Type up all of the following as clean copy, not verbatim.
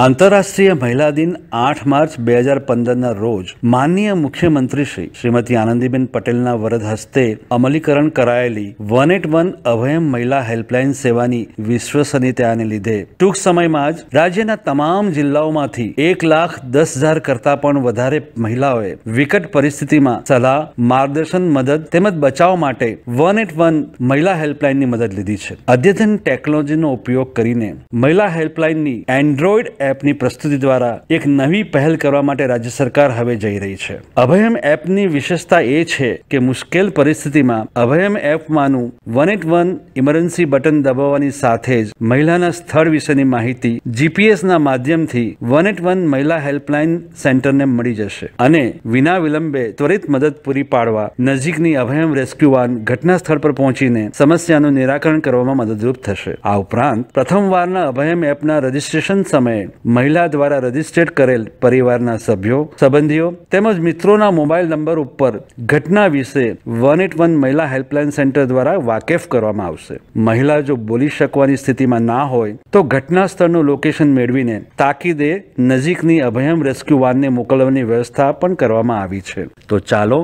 આંતરરાષ્ટ્રીય મહિલા દિન 8 માર્ચ 2015 રોજ માનનીય મુખ્યમંત્રી શ્રીમતી આનંદીબેન પટેલના વરદ હસ્તે અમલીકરણ કરાયેલી 181 અભયમ મહિલા હેલ્પલાઇન સેવાની વિશ્વસનીયતાને લીધે ટૂંક સમયમાં જ રાજ્યના તમામ જિલ્લાઓમાંથી 1,10,000 કરતા પણ વધારે મહિલાઓએ વિકટ પરિસ્થિતિમાં સલાહ, માર્ગદર્શન, મદદ તેમજ બચાવ માટે 181 મહિલા હેલ્પલાઇનની મદદ લીધી છે. અદ્યતન ટેકનોલોજીનો ઉપયોગ કરીને મહિલા હેલ્પલાઇનની એન્ડ્રોઇડ એપની પ્રસ્તુતિ દ્વારા એક નવી પહેલ કરવા માટે રાજ્ય સરકાર હવે જઈ રહી છે. અભયમ એપની વિશેષતા એ છે કે મુશ્કેલ પરિસ્થિતિમાં અભયમ એપમાંનું 181 ઇમરજન્સી બટન દબાવવાની સાથે જ મહિલાના સ્થળ વિશેની માહિતી જીપીએસના માધ્યમથી 181 મહિલા હેલ્પલાઇન સેન્ટરને મળી જશે અને વિના વિલંબે ત્વરિત મદદ પૂરી પાડવા નજીકની અભયમ રેસ્ક્યુ વાન ઘટના સ્થળ પર પહોંચીને સમસ્યાનું નિરાકરણ કરવામાં મદદરૂપ થશે. આ ઉપરાંત પ્રથમવારના અભયમ એપના રજીસ્ટ્રેશન સમયે મહિલા દ્વારા રજીસ્ટર્ડ કરેલ પરિવારના સભ્યો, સંબંધીઓ તેમજ મિત્રોના મોબાઈલ નંબર ઉપર ઘટના વિશે 181 મહિલા હેલ્પલાઇન સેન્ટર દ્વારા વાકેફ કરવામાં આવશે. મહિલા જો બોલી શકવાની સ્થિતિમાં ના હોય તો ઘટના સ્થળનું લોકેશન મેળવીને તાકીદે નજીકની અભયમ રેસ્ક્યુ વાનને મોકલવાની વ્યવસ્થા પણ કરવામાં આવી છે. તો ચાલો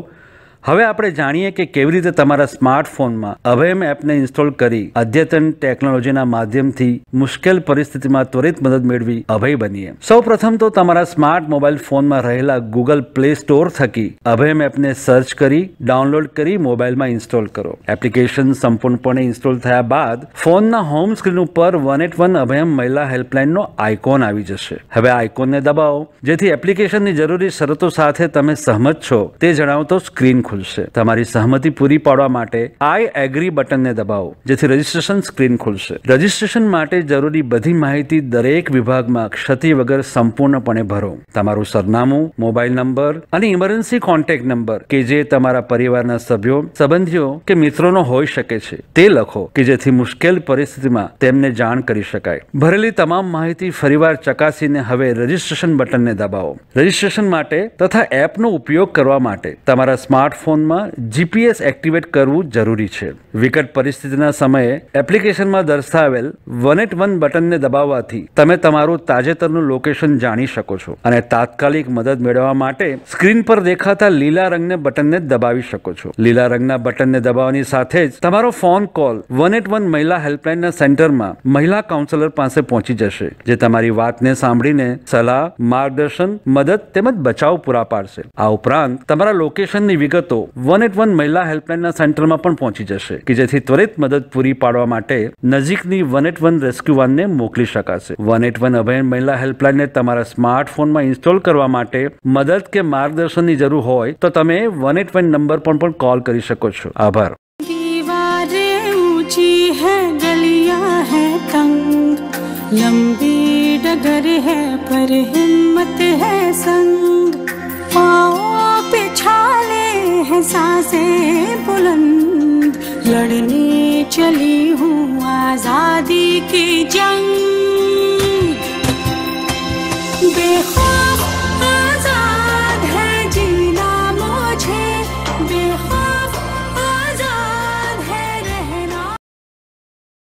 હવે આપણે જાણીએ કે કેવી રીતે તમારા સ્માર્ટફોનમાં અભયમ એપને ઇન્સ્ટોલ કરી અદ્યતન ટેકનોલોજીના માધ્યમથી મુશ્કેલ પરિસ્થિતિમાં ત્વરિત મદદ મેળવી અભય બનીએ. સૌ પ્રથમ તો તમારા સ્માર્ટ મોબાઈલ ફોનમાં રહેલા ગૂગલ પ્લે સ્ટોર થકી અભયમ એપને સર્ચ કરી ડાઉનલોડ કરી મોબાઈલમાં ઇન્સ્ટોલ કરો. એપ્લિકેશન સંપૂર્ણપણે ઇન્સ્ટોલ થયા બાદ ફોનના હોમ સ્ક્રીન ઉપર 181 અભયમ મહિલા હેલ્પલાઇનનો આઇકોન આવી જશે. હવે આઇકોનને દબાવો જેથી એપ્લિકેશનની જરૂરી શરતો સાથે તમે સહમત છો તે જણાવતો સ્ક્રીન ખુલશે. તમારી સહમતિ પૂરી પાડવા માટે આઈ એગ્રી બટનને દબાવો જેથી રજીસ્ટ્રેશન સ્ક્રીન ખુલશે. રજીસ્ટ્રેશન માટે જરૂરી બધી માહિતી દરેક વિભાગમાં ક્ષતિ વગર સંપૂર્ણપણે ભરો. તમારું સરનામું, મોબાઈલ નંબર અને ઇમરજન્સી કોન્ટેક્ટ નંબર કે જે તમારા પરિવારના સભ્યો, સંબંધીઓ કે મિત્રોનો હોઈ શકે છે તે લખો કે જેથી મુશ્કેલ પરિસ્થિતિમાં તેમને જાણ કરી શકાય. ભરેલી તમામ માહિતી ફરીવાર ચકાસીને હવે રજીસ્ટ્રેશન બટનને દબાવો. રજીસ્ટ્રેશન માટે તથા એપનો ઉપયોગ કરવા માટે તમારા સ્માર્ટફોનમાં જીપીએસ એક્ટિવેટ કરવું જરૂરી છે. વિકટ પરિસ્થિતિના સમયે એપ્લિકેશનમાં દર્શાવેલ 181 બટનને દબાવવાથી તમે તમારું તાજેતરનું લોકેશન જાણી શકો છો અને તાત્કાલિક મદદ મેળવવા માટે સ્ક્રીન પર દેખાતા લીલા રંગના બટનને દબાવી શકો છો. લીલા રંગના બટનને દબાવવાની સાથે જ તમારો ફોન કોલ 181 મહિલા હેલ્પલાઇનના સેન્ટરમાં મહિલા કાઉન્સેલર પાસે પહોંચી જશે જે તમારી વાતને સાંભળીને સલાહ, માર્ગદર્શન, મદદ તેમજ બચાવ પૂરા પાડશે. આ ઉપરાંત તમારા લોકેશનની વિગતો 181 મહિલા હેલ્પલાઇનના સેન્ટરમાં પણ પહોંચી જશે કે જેથી ત્વરિત મદદ પૂરી પાડવા માટે નજીકની 181 રેસ્ક્યુ વાનને મોકલી શકાશે. 181 અભયમ મહિલા હેલ્પલાઇનને તમારા સ્માર્ટફોનમાં ઇન્સ્ટોલ કરવા માટે મદદ કે માર્ગદર્શનની જરૂર હોય તો તમે 181 નંબર પર પણ કોલ કરી શકો છો. આભાર. दीवारें ऊंची है, गलियां है तंग, लंबी डगर है पर हिम्मत है संग, पाँव पे छाले हैं सांसें बुलंद, लड़ने चली हूँ आजादी की जंग, बेखौफ